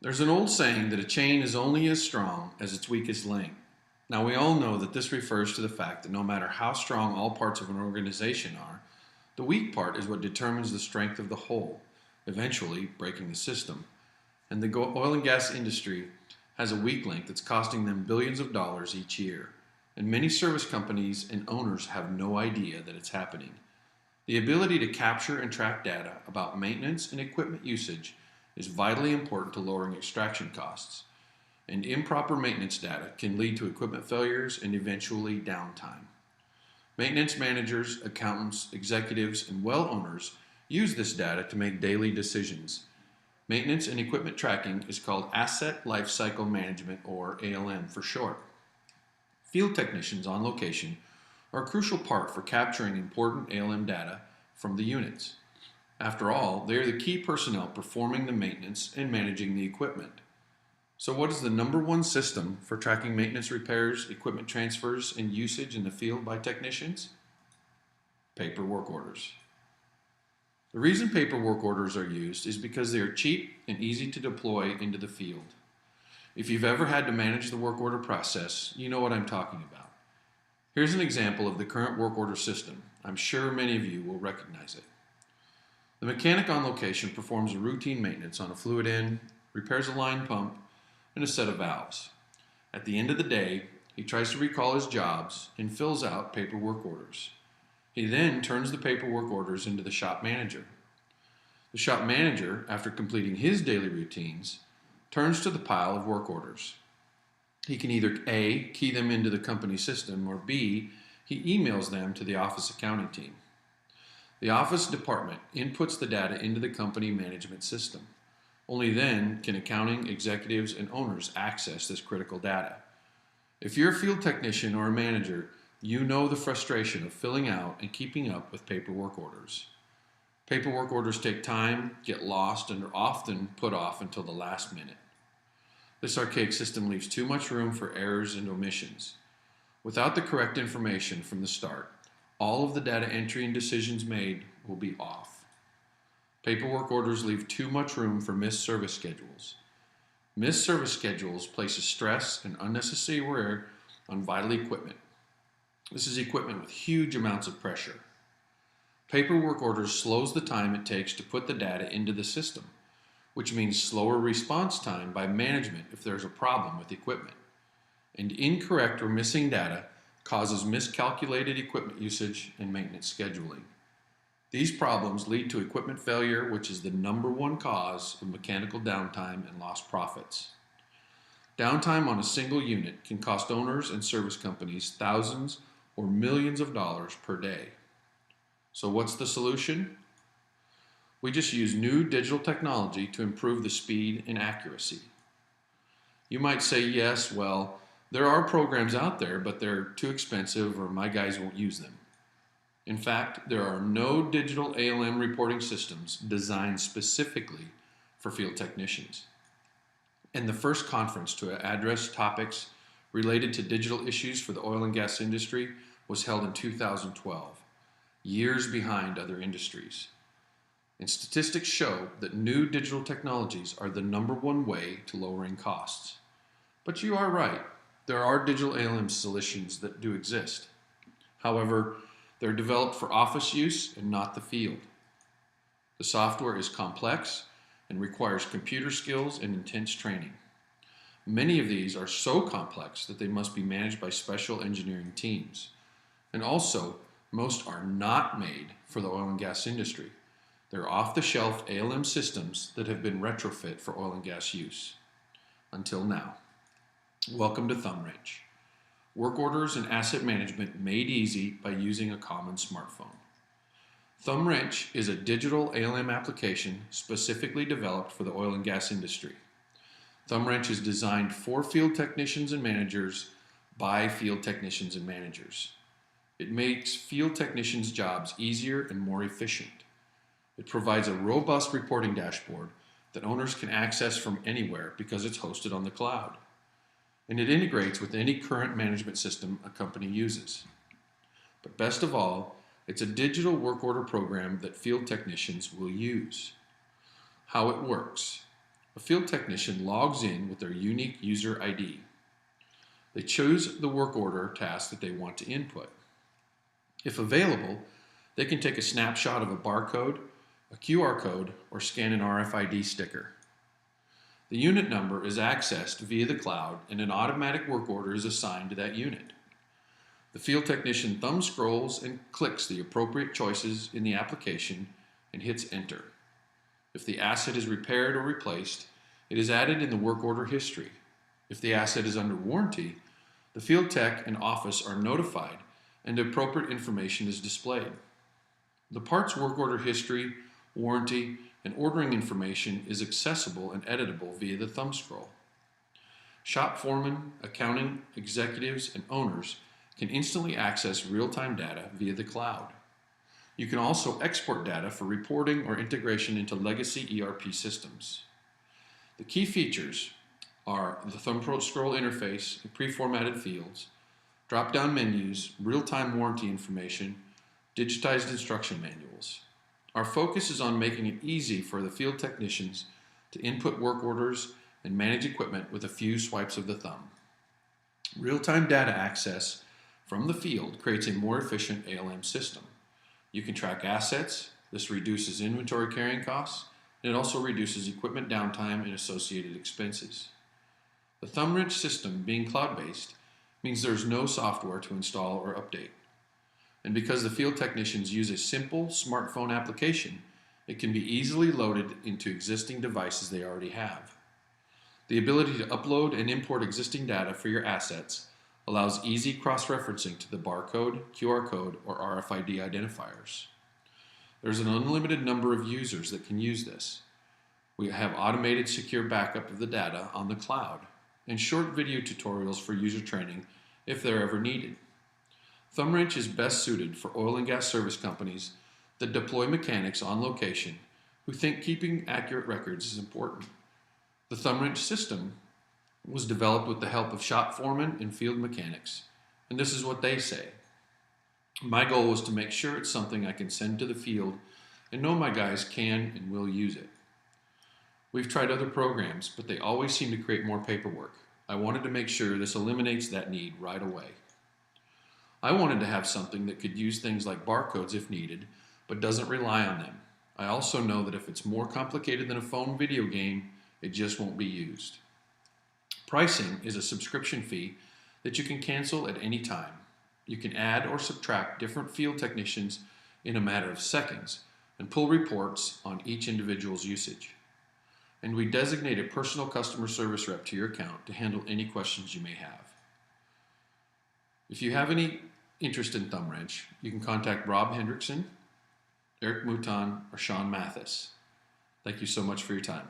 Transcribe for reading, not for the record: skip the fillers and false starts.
There's an old saying that a chain is only as strong as its weakest link. Now, we all know that this refers to the fact that no matter how strong all parts of an organization are, the weak part is what determines the strength of the whole, eventually breaking the system. And the oil and gas industry has a weak link that's costing them billions of dollars each year. And many service companies and owners have no idea that it's happening. The ability to capture and track data about maintenance and equipment usage is vitally important to lowering extraction costs. And improper maintenance data can lead to equipment failures and eventually downtime. Maintenance managers, accountants, executives, and well owners use this data to make daily decisions. Maintenance and equipment tracking is called Asset Lifecycle Management, or ALM for short. Field technicians on location are a crucial part for capturing important ALM data from the units. After all, they are the key personnel performing the maintenance and managing the equipment. So what is the number one system for tracking maintenance repairs, equipment transfers, and usage in the field by technicians? Paper work orders. The reason paper work orders are used is because they are cheap and easy to deploy into the field. If you've ever had to manage the work order process, you know what I'm talking about. Here's an example of the current work order system. I'm sure many of you will recognize it. The mechanic on location performs a routine maintenance on a fluid end, repairs a line pump, and a set of valves. At the end of the day, he tries to recall his jobs and fills out paper work orders. He then turns the paperwork orders into the shop manager. The shop manager, after completing his daily routines, turns to the pile of work orders. He can either A, key them into the company system, or B, he emails them to the office accounting team. The office department inputs the data into the company management system. Only then can accounting, executives, and owners access this critical data. If you're a field technician or a manager, you know the frustration of filling out and keeping up with paperwork orders. Paperwork orders take time, get lost, and are often put off until the last minute. This archaic system leaves too much room for errors and omissions. Without the correct information from the start, all of the data entry and decisions made will be off. Paperwork orders leave too much room for missed service schedules. Missed service schedules places stress and unnecessary wear on vital equipment. This is equipment with huge amounts of pressure. Paperwork orders slows the time it takes to put the data into the system, which means slower response time by management if there's a problem with equipment. And incorrect or missing data causes miscalculated equipment usage and maintenance scheduling. These problems lead to equipment failure, which is the number one cause of mechanical downtime and lost profits. Downtime on a single unit can cost owners and service companies thousands or millions of dollars per day. So what's the solution? We just use new digital technology to improve the speed and accuracy. You might say, yes, well, there are programs out there, but they're too expensive or my guys won't use them. In fact, there are no digital ALM reporting systems designed specifically for field technicians. And the first conference to address topics related to digital issues for the oil and gas industry was held in 2012, years behind other industries. And statistics show that new digital technologies are the number one way to lowering costs. But you are right, there are digital ALM solutions that do exist. However, they're developed for office use and not the field. The software is complex and requires computer skills and intense training. Many of these are so complex that they must be managed by special engineering teams. And also, most are not made for the oil and gas industry. They're off-the-shelf ALM systems that have been retrofit for oil and gas use. Until now. Welcome to ThumbWrench. Work orders and asset management made easy by using a common smartphone. ThumbWrench is a digital ALM application specifically developed for the oil and gas industry. ThumbWrench is designed for field technicians and managers by field technicians and managers. It makes field technicians' jobs easier and more efficient. It provides a robust reporting dashboard that owners can access from anywhere because it's hosted on the cloud. And it integrates with any current management system a company uses. But best of all, it's a digital work order program that field technicians will use. How it works. A field technician logs in with their unique user ID. They choose the work order task that they want to input. If available, they can take a snapshot of a barcode, a QR code, or scan an RFID sticker. The unit number is accessed via the cloud and an automatic work order is assigned to that unit. The field technician thumb scrolls and clicks the appropriate choices in the application and hits enter. If the asset is repaired or replaced, it is added in the work order history. If the asset is under warranty, the field tech and office are notified and the appropriate information is displayed. The part's work order history, warranty, and ordering information is accessible and editable via the thumb scroll. Shop foremen, accounting executives, and owners can instantly access real-time data via the cloud. You can also export data for reporting or integration into legacy ERP systems. The key features are the thumb scroll interface and pre-formatted fields, drop-down menus, real-time warranty information, digitized instruction manuals. Our focus is on making it easy for the field technicians to input work orders and manage equipment with a few swipes of the thumb. Real-time data access from the field creates a more efficient ALM system. You can track assets. This reduces inventory carrying costs, and it also reduces equipment downtime and associated expenses. The ThumbWrench system, being cloud-based, means there is no software to install or update. And because the field technicians use a simple smartphone application, it can be easily loaded into existing devices they already have. The ability to upload and import existing data for your assets allows easy cross-referencing to the barcode, QR code, or RFID identifiers. There's an unlimited number of users that can use this. We have automated secure backup of the data on the cloud and short video tutorials for user training if they're ever needed. ThumbWrench is best suited for oil and gas service companies that deploy mechanics on location who think keeping accurate records is important. The ThumbWrench system was developed with the help of shop foremen and field mechanics, and this is what they say. My goal was to make sure it's something I can send to the field and know my guys can and will use it. We've tried other programs, but they always seem to create more paperwork. I wanted to make sure this eliminates that need right away. I wanted to have something that could use things like barcodes if needed, but doesn't rely on them. I also know that if it's more complicated than a phone video game, it just won't be used. Pricing is a subscription fee that you can cancel at any time. You can add or subtract different field technicians in a matter of seconds and pull reports on each individual's usage. And we designate a personal customer service rep to your account to handle any questions you may have. If you have any interest in ThumbWrench, you can contact Rob Hendrickson, Eric Mouton, or Sean Mathis. Thank you so much for your time.